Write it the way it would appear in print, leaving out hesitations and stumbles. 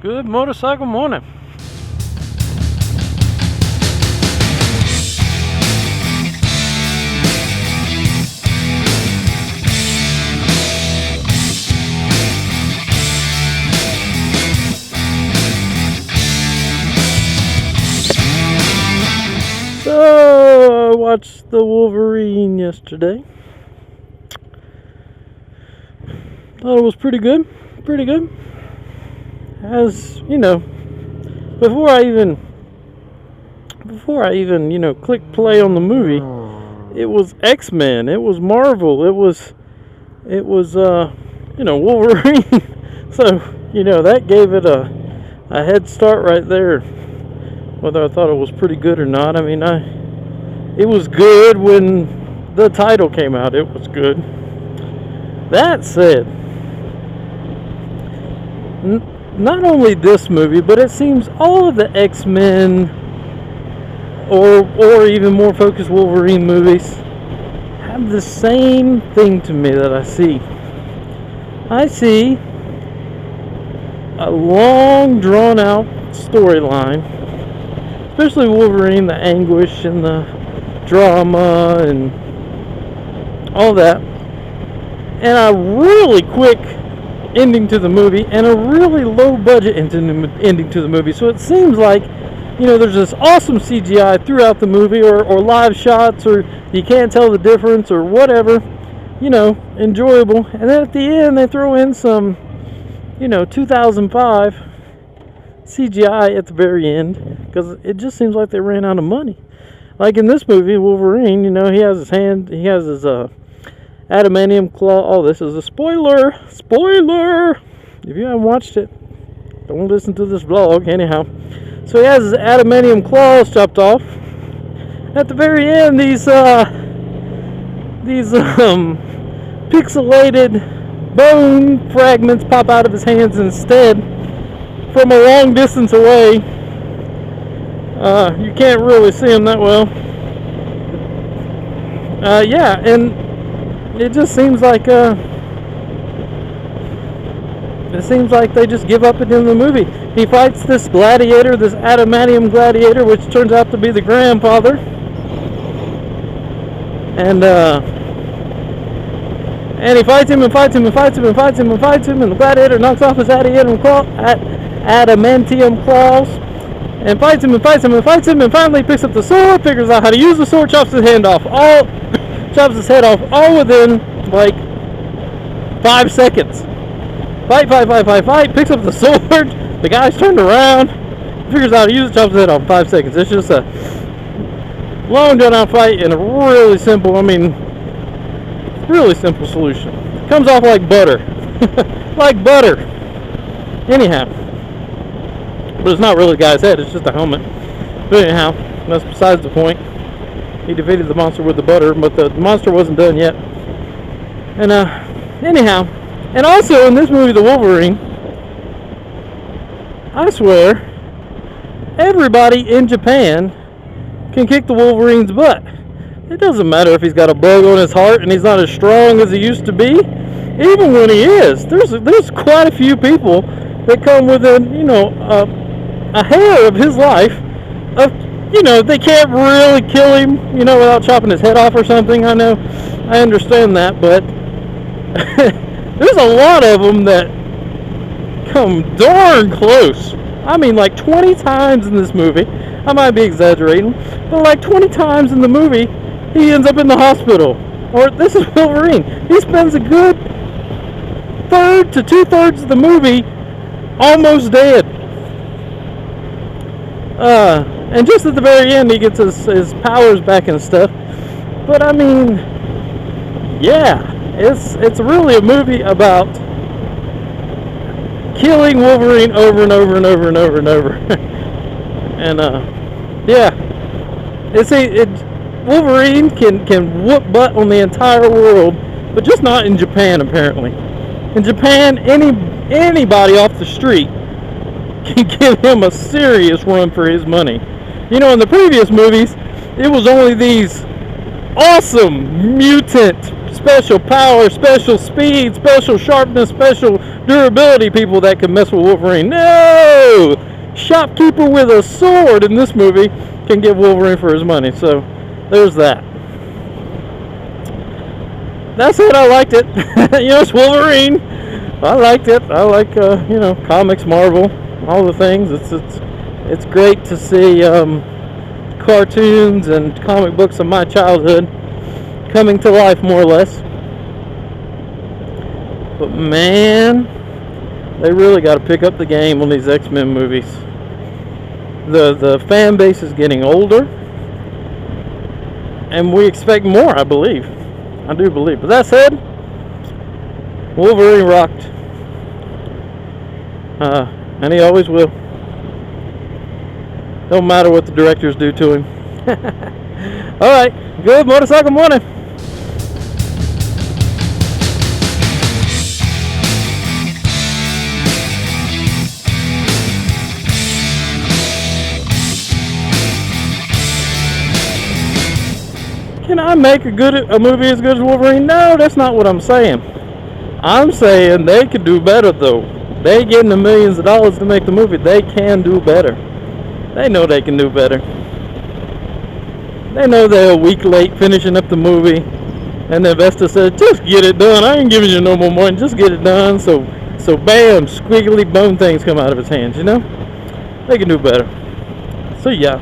Good motorcycle morning. So, I watched the Wolverine yesterday. Thought it was pretty good. As you know, before I even clicked play on the movie, it was X-Men, it was Marvel, it was Wolverine. So that gave it a head start right there. Whether I thought it was pretty good or not, it was good when the title came out. It was good. That said, not only this movie, but it seems all of the X-Men or even more focused Wolverine movies have the same thing to me that I see. I see a long, drawn-out storyline, especially Wolverine, the anguish and the drama and all that, and a really quick ending to the movie and a really low budget ending to the movie. So it seems like there's this awesome CGI throughout the movie, or live shots, or you can't tell the difference, or whatever, enjoyable, and then at the end they throw in some 2005 CGI at the very end, because it just seems like they ran out of money. Like in this movie, Wolverine, he has his adamantium claw. Oh, this is a spoiler! If you haven't watched it, don't listen to this vlog. Anyhow, so he has his adamantium claws chopped off. At the very end, these pixelated bone fragments pop out of his hands instead, from a long distance away. You can't really see them that well. And it just seems like they just give up at the end of the movie. He fights this gladiator, this adamantium gladiator, which turns out to be the grandfather. And he fights him, and the gladiator knocks off his adamantium claws, and fights him, and finally picks up the sword, figures out how to use the sword, chops his head off, all within like 5 seconds. Fight, picks up the sword, the guy's turned around, figures out how to use it, chops his head off in 5 seconds. It's just a long drawn out fight and a really simple solution. Comes off like butter. Like butter. Anyhow. But it's not really the guy's head, it's just a helmet. But anyhow, that's besides the point. He defeated the monster with the butter, but the monster wasn't done yet. And anyhow, and also in this movie, The Wolverine, I swear, everybody in Japan can kick the Wolverine's butt. It doesn't matter if he's got a bug on his heart and he's not as strong as he used to be. Even when he is, there's quite a few people that come within, a hair of his life. They can't really kill him, without chopping his head off or something. I understand that, but there's a lot of them that come darn close. Like 20 times in this movie. I might be exaggerating, but like 20 times in the movie, he ends up in the hospital. Or this is Wolverine. He spends a good third to 2/3 of the movie almost dead. And just at the very end, he gets his powers back and stuff. But it's really a movie about killing Wolverine over and over and over and over and over. And Wolverine can whoop butt on the entire world, but just not in Japan apparently. In Japan, anybody off the street can give him a serious run for his money. In the previous movies, it was only these awesome mutant special power, special speed, special sharpness, special durability people that can mess with Wolverine. No! Shopkeeper with a sword in this movie can get Wolverine for his money. So there's that. That's it. I liked it. It's Wolverine. I liked it. I like comics, Marvel, all the things. It's great to see cartoons and comic books of my childhood coming to life, more or less. But man, they really got to pick up the game on these X-Men movies. The fan base is getting older, and we expect more, I believe. I do believe. But that said, Wolverine rocked. And he always will. Don't matter what the directors do to him. Alright, good motorcycle morning. Can I make a movie as good as Wolverine? No, that's not what I'm saying. I'm saying they could do better, though. They getting the millions of dollars to make the movie. They can do better. They know they can do better. They know they're a week late finishing up the movie, and the investor said, "Just get it done. I ain't giving you no more money. Just get it done." So bam, squiggly bone things come out of his hands. They can do better. So yeah.